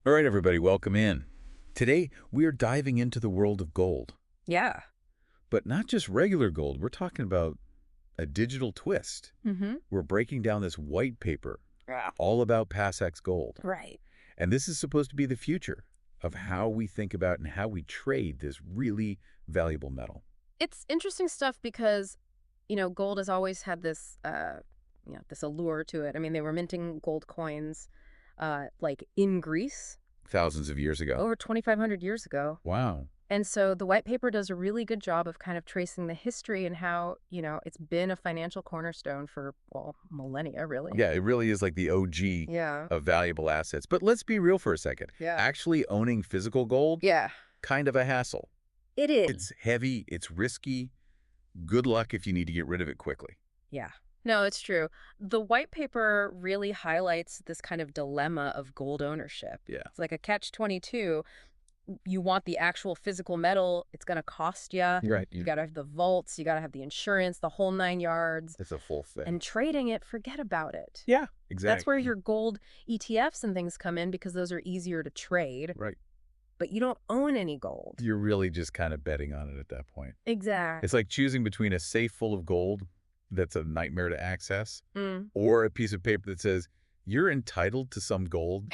All right, everybody, welcome in. Today, we are diving into the world of gold, Yeah. but not just regular gold. We're talking about a digital twist. Mm-hmm. We're breaking down this white paper Yeah. all about PAX Gold. Right. And this is supposed to be the future of how we think about and how we trade this really valuable metal. It's interesting stuff because, gold has always had this, this allure to it. I mean, they were minting gold coins, like in Greece Thousands of years ago. over 2,500 years ago. Wow. And so the white paper does a really good job of kind of tracing the history and how, it's been a financial cornerstone for, well, millennia, really. Yeah, it really is like the OG Yeah. of valuable assets. But let's be real for a second. Yeah. Actually owning physical gold, Yeah. kind of a hassle. It is. It's heavy, it's risky. Good luck if you need to get rid of it quickly. Yeah. No, it's true. The white paper really highlights this kind of dilemma of gold ownership. Yeah. It's like a catch-22. You want the actual physical metal, it's going to cost you. Right. You got to have the vaults, you got to have the insurance, the whole 9 yards. It's a full thing. And trading it, forget about it. Yeah, exactly. That's where your gold ETFs and things come in because those are easier to trade. Right. But you don't own any gold. You're really just kind of betting on it at that point. Exactly. It's like choosing between a safe full of gold that's a nightmare to access Mm. or a piece of paper that says you're entitled to some gold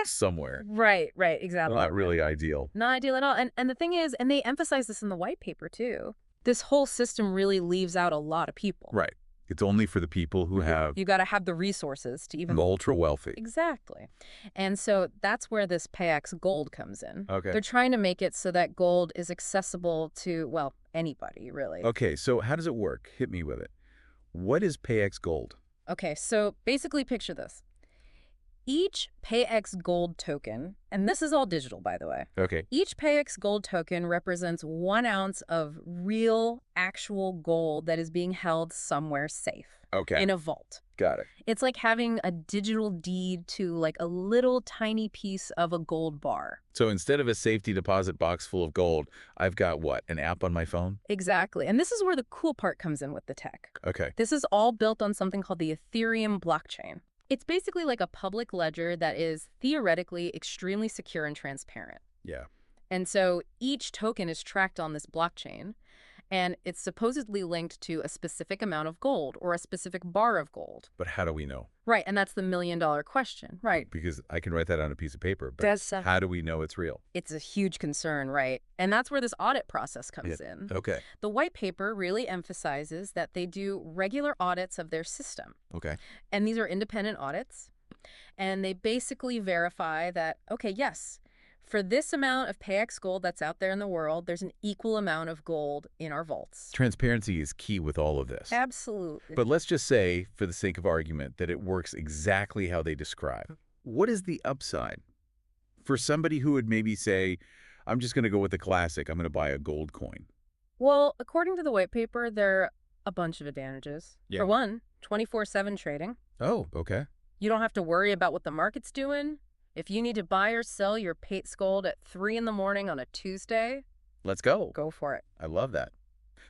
somewhere. Right, exactly. Not really ideal. Not ideal at all. And the thing is, and they emphasize this in the white paper too, this whole system really leaves out a lot of people. Right. It's only for the people who have You got to have the resources to even... ultra wealthy. Exactly. And so that's where this PAX Gold comes in. Okay. They're trying to make it so that gold is accessible to, well, anybody, really. Okay, so how does it work? Hit me with it. What is PAX Gold? Okay, so basically picture this. Each PAX Gold token, and this is all digital, by the way, Okay. each PAX Gold token represents 1 ounce of real, actual gold that is being held somewhere safe Okay. in a vault. Got it. It's like having a digital deed to like a little tiny piece of a gold bar. So instead of a safety deposit box full of gold, I've got what? An app on my phone? Exactly. And this is where the cool part comes in with the tech. Okay. This is all built on something called the Ethereum blockchain. It's basically like a public ledger that is theoretically extremely secure and transparent. Yeah. And so each token is tracked on this blockchain, and it's supposedly linked to a specific amount of gold or a specific bar of gold. But how do we know? Right, and that's the million-dollar question. Right. Because I can write that on a piece of paper, but That's how do we know it's real? It's a huge concern, right? And that's where this audit process comes in. Okay. The white paper really emphasizes that they do regular audits of their system. Okay. And these are independent audits. And they basically verify that, okay, yes, for this amount of PAX Gold that's out there in the world, there's an equal amount of gold in our vaults. Transparency is key with all of this. Absolutely. But let's just say, for the sake of argument, that it works exactly how they describe. What is the upside? For somebody who would maybe say, I'm just going to go with the classic, I'm going to buy a gold coin. Well, according to the white paper, there are a bunch of advantages. Yeah. For one, 24/7 trading. Oh, okay. You don't have to worry about what the market's doing. If you need to buy or sell your PAX Gold at 3 in the morning on a Tuesday, Let's go. go for it. I love that.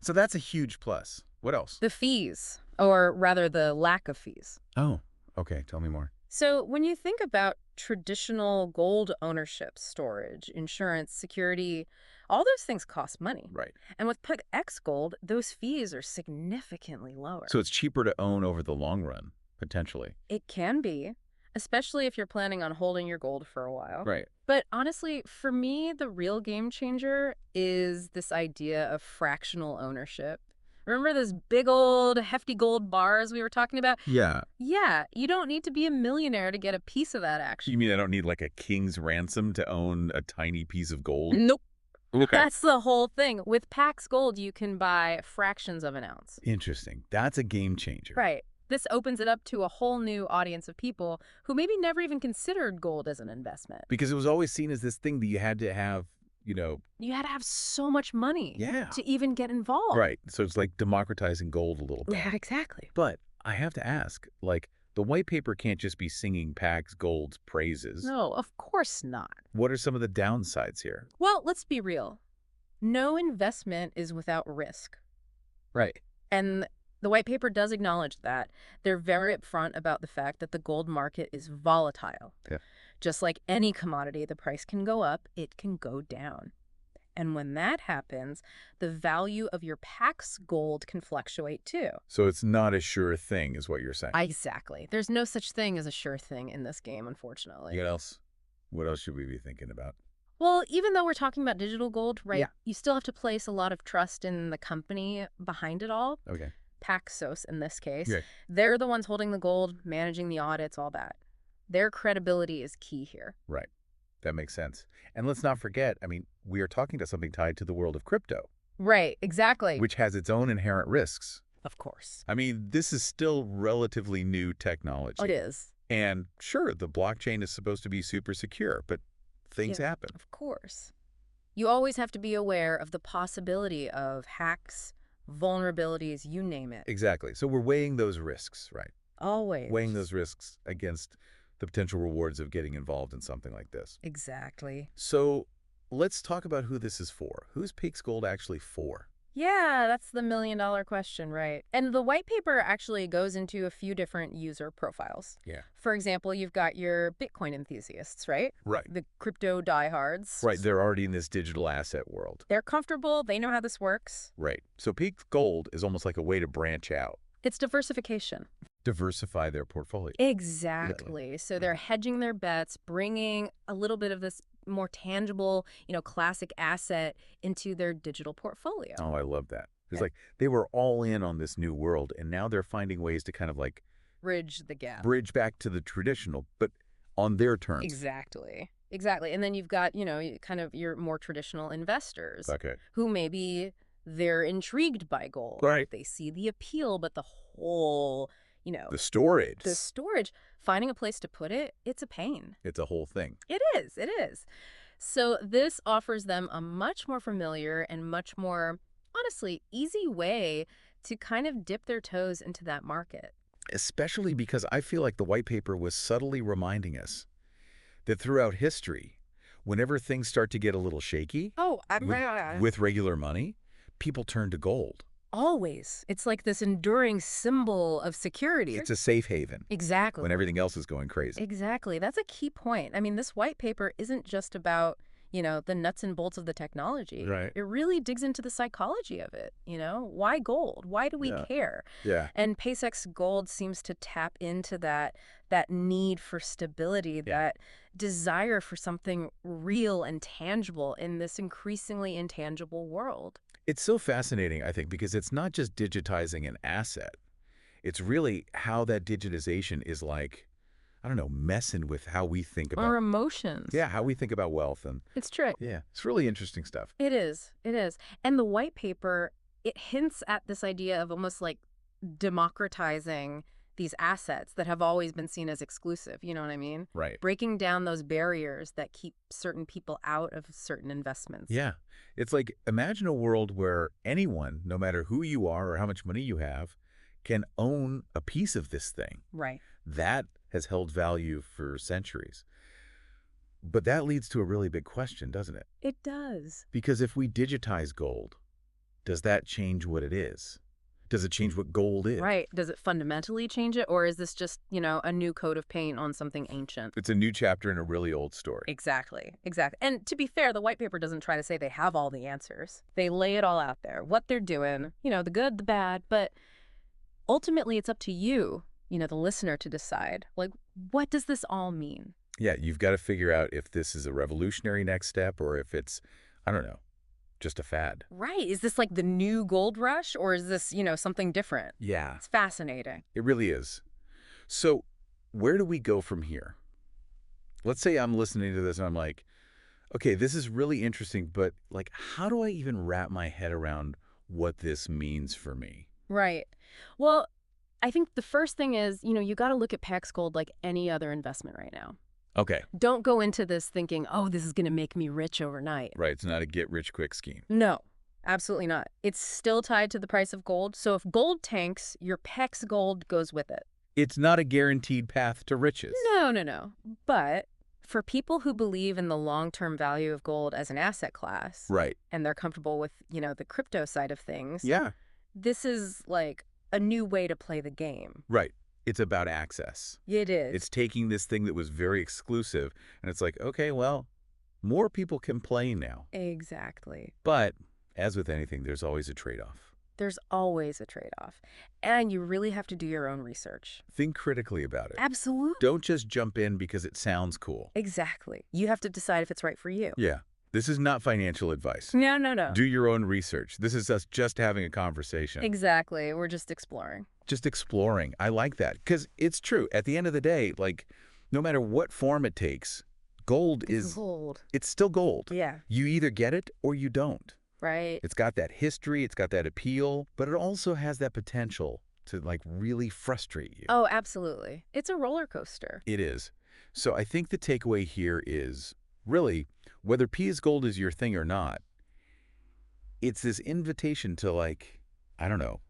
So that's a huge plus. What else? The fees, or rather the lack of fees. Oh, okay. Tell me more. So when you think about traditional gold ownership, storage, insurance, security, all those things cost money. Right. And with PAX Gold, those fees are significantly lower. So it's cheaper to own over the long run, potentially. It can be, especially if you're planning on holding your gold for a while. Right. But honestly, for me, the real game changer is this idea of fractional ownership. Remember those big old hefty gold bars we were talking about? Yeah. Yeah, you don't need to be a millionaire to get a piece of that action. You mean I don't need like a king's ransom to own a tiny piece of gold? Nope. Okay. That's the whole thing. With PAX Gold, you can buy fractions of an ounce. Interesting. That's a game changer. Right. This opens it up to a whole new audience of people who maybe never even considered gold as an investment. Because it was always seen as this thing that you had to have, You had to have so much money Yeah. to even get involved. Right. So it's like democratizing gold a little bit. Yeah, exactly. But I have to ask, like, the white paper can't just be singing PAX Gold's praises. No, of course not. What are some of the downsides here? Well, let's be real. No investment is without risk. Right. And the white paper does acknowledge that. They're very upfront about the fact that the gold market is volatile. Yeah. Just like any commodity, the price can go up, it can go down. And when that happens, the value of your PAX Gold can fluctuate too. So it's not a sure thing, is what you're saying. Exactly. There's no such thing as a sure thing in this game, unfortunately. What else? What else should we be thinking about? Well, even though we're talking about digital gold, right, Yeah. you still have to place a lot of trust in the company behind it all. Okay. Paxos, in this case. Yeah. They're the ones holding the gold, managing the audits, all that. Their credibility is key here. Right. That makes sense. And let's not forget, I mean, we are talking to something tied to the world of crypto, Right, exactly. which has its own inherent risks. Of course. I mean, this is still relatively new technology. It is. And sure, the blockchain is supposed to be super secure, but things Yeah, happen. Of course. You always have to be aware of the possibility of hacks, vulnerabilities, you name it. Exactly. So we're weighing those risks, right? Always. Weighing those risks against the potential rewards of getting involved in something like this. Exactly. So let's talk about who this is for. Who's PAX Gold actually for? Yeah, that's the million-dollar question, right? And the white paper actually goes into a few different user profiles. Yeah. For example, you've got your Bitcoin enthusiasts, right? Right. The crypto diehards. Right. They're already in this digital asset world. They're comfortable. They know how this works. Right. So PAX Gold is almost like a way to branch out, It's diversification. diversify their portfolio. Exactly. So they're hedging their bets, bringing a little bit of this more tangible, classic asset into their digital portfolio. Oh, I love that. It's Yeah. like they were all in on this new world, and now they're finding ways to kind of like Bridge the gap. bridge back to the traditional, but on their terms. Exactly. Exactly. And then you've got, kind of your more traditional investors Okay. who maybe they're intrigued by gold. Right. They see the appeal, but the whole, The storage. the storage, finding a place to put it, it's a pain. It's a whole thing. It is. It is. So this offers them a much more familiar and much more, honestly, easy way to kind of dip their toes into that market. Especially because I feel like the white paper was subtly reminding us that throughout history, whenever things start to get a little shaky Oh, with regular money, people turn to gold. always. It's like this enduring symbol of security. It's a safe haven Exactly. when everything else is going crazy. Exactly. That's a key point. I mean, this white paper isn't just about, the nuts and bolts of the technology. Right. It really digs into the psychology of it. Why gold? Why do we care? Yeah. And PAX Gold seems to tap into that need for stability, that desire for something real and tangible in this increasingly intangible world. It's so fascinating, I think, because it's not just digitizing an asset. It's really how that digitization is like, I don't know, messing with how we think about Our emotions. Yeah, how we think about wealth. And It's true. yeah, it's really interesting stuff. It is. It is. And the white paper, it hints at this idea of almost like democratizing these assets that have always been seen as exclusive. You know what I mean? Right. Breaking down those barriers that keep certain people out of certain investments. Yeah. It's like, imagine a world where anyone, no matter who you are or how much money you have, can own a piece of this thing. Right. That has held value for centuries. But that leads to a really big question, doesn't it? It does. Because if we digitize gold, does that change what it is? Does it change what gold is? Right. Does it fundamentally change it? Or is this just, a new coat of paint on something ancient? It's a new chapter in a really old story. Exactly. Exactly. And to be fair, the white paper doesn't try to say they have all the answers. They lay it all out there, what they're doing, the good, the bad. But ultimately, it's up to you, the listener, to decide, like, what does this all mean? Yeah, you've got to figure out if this is a revolutionary next step or if it's, I don't know, just a fad. Right. Is this like the new gold rush, or is this, something different? Yeah, It's fascinating. it really is. So where do we go from here? Let's say I'm listening to this and I'm like, okay, this is really interesting, but like, how do I even wrap my head around what this means for me? Right. Well, I think the first thing is, you got to look at PAX Gold like any other investment right now. Okay. Don't go into this thinking, oh, this is going to make me rich overnight. Right. It's not a get-rich-quick scheme. No, absolutely not. It's still tied to the price of gold. So if gold tanks, your PAX Gold goes with it. It's not a guaranteed path to riches. No. But for people who believe in the long-term value of gold as an asset class, Right. and they're comfortable with, the crypto side of things, Yeah. this is like a new way to play the game. Right. It's about access. It is. It's taking this thing that was very exclusive, and it's like, okay, well, more people can play now. Exactly. But, as with anything, there's always a trade-off. There's always a trade-off. And you really have to do your own research. Think critically about it. Absolutely. Don't just jump in because it sounds cool. Exactly. You have to decide if it's right for you. Yeah. This is not financial advice. No, no, no. Do your own research. This is us just having a conversation. Exactly. We're just exploring. Just exploring. I like that. Because it's true. At the end of the day, like, no matter what form it takes, gold is... Gold. It's still gold. Yeah. You either get it or you don't. Right. It's got that history, it's got that appeal, but it also has that potential to, like, really frustrate you. Oh, absolutely. It's a roller coaster. It is. So I think the takeaway here is, really, whether PAX Gold is your thing or not, it's this invitation to, like, I don't know,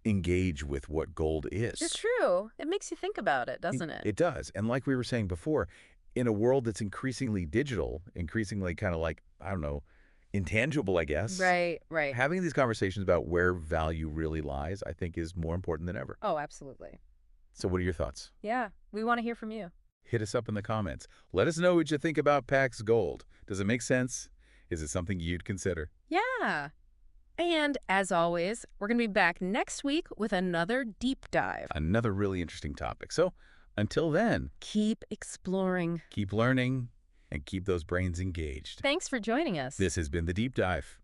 engage with what gold is. It's true. It makes you think about it, doesn't it? It does. And like we were saying before, in a world that's increasingly digital, increasingly kind of like, I don't know, intangible, I guess. Right, right. Having these conversations about where value really lies, I think, is more important than ever. Oh, absolutely. So what are your thoughts? Yeah, we want to hear from you. Hit us up in the comments. Let us know what you think about PAX Gold. Does it make sense? Is it something you'd consider? Yeah. And as always, we're going to be back next week with another deep dive. Another really interesting topic. So until then, Keep exploring. keep learning and keep those brains engaged. Thanks for joining us. This has been The Deep Dive.